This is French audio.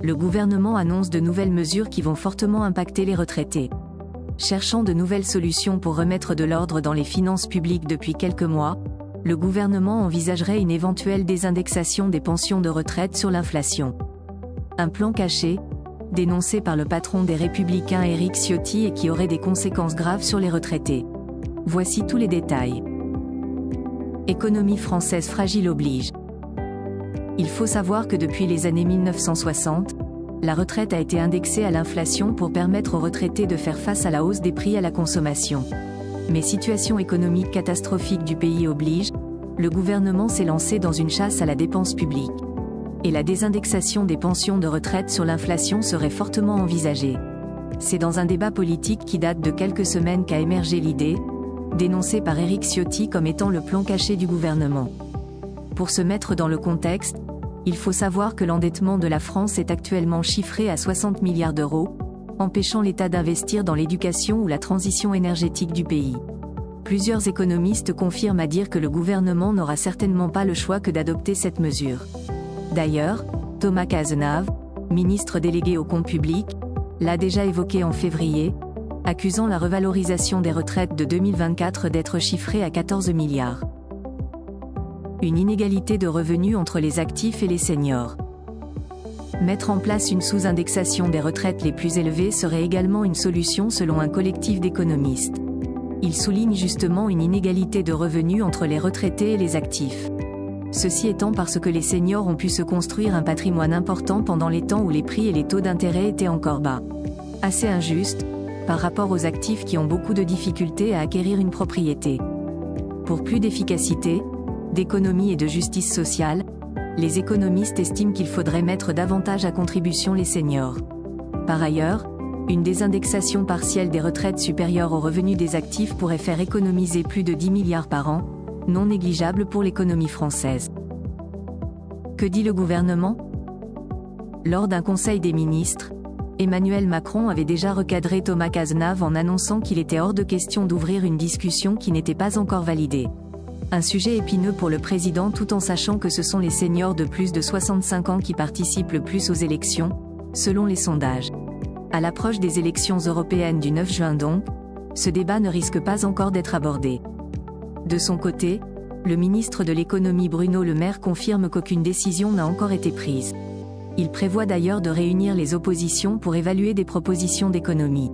le gouvernement annonce de nouvelles mesures qui vont fortement impacter les retraités. Cherchant de nouvelles solutions pour remettre de l'ordre dans les finances publiques depuis quelques mois, le gouvernement envisagerait une éventuelle désindexation des pensions de retraite sur l'inflation. Un plan caché, dénoncé par le patron des Républicains Éric Ciotti et qui aurait des conséquences graves sur les retraités. Voici tous les détails. Économie française fragile oblige. Il faut savoir que depuis les années 1960, la retraite a été indexée à l'inflation pour permettre aux retraités de faire face à la hausse des prix à la consommation. Mais situation économique catastrophique du pays oblige, le gouvernement s'est lancé dans une chasse à la dépense publique. Et la désindexation des pensions de retraite sur l'inflation serait fortement envisagée. C'est dans un débat politique qui date de quelques semaines qu'a émergé l'idée, dénoncée par Éric Ciotti comme étant le plan caché du gouvernement. Pour se mettre dans le contexte, il faut savoir que l'endettement de la France est actuellement chiffré à 60 milliards d'euros, empêchant l'État d'investir dans l'éducation ou la transition énergétique du pays. Plusieurs économistes confirment à dire que le gouvernement n'aura certainement pas le choix que d'adopter cette mesure. D'ailleurs, Thomas Cazenave, ministre délégué aux comptes publics, l'a déjà évoqué en février, accusant la revalorisation des retraites de 2024 d'être chiffrée à 14 milliards. Une inégalité de revenus entre les actifs et les seniors. Mettre en place une sous-indexation des retraites les plus élevées serait également une solution selon un collectif d'économistes. Il souligne justement une inégalité de revenus entre les retraités et les actifs. Ceci étant parce que les seniors ont pu se construire un patrimoine important pendant les temps où les prix et les taux d'intérêt étaient encore bas. Assez injuste, par rapport aux actifs qui ont beaucoup de difficultés à acquérir une propriété. Pour plus d'efficacité, d'économie et de justice sociale, les économistes estiment qu'il faudrait mettre davantage à contribution les seniors. Par ailleurs, une désindexation partielle des retraites supérieure aux revenus des actifs pourrait faire économiser plus de 10 milliards par an, non négligeable pour l'économie française. Que dit le gouvernement ? Lors d'un conseil des ministres, Emmanuel Macron avait déjà recadré Thomas Cazenave en annonçant qu'il était hors de question d'ouvrir une discussion qui n'était pas encore validée. Un sujet épineux pour le président tout en sachant que ce sont les seniors de plus de 65 ans qui participent le plus aux élections, selon les sondages. À l'approche des élections européennes du 9 juin donc, ce débat ne risque pas encore d'être abordé. De son côté, le ministre de l'économie Bruno Le Maire confirme qu'aucune décision n'a encore été prise. Il prévoit d'ailleurs de réunir les oppositions pour évaluer des propositions d'économie.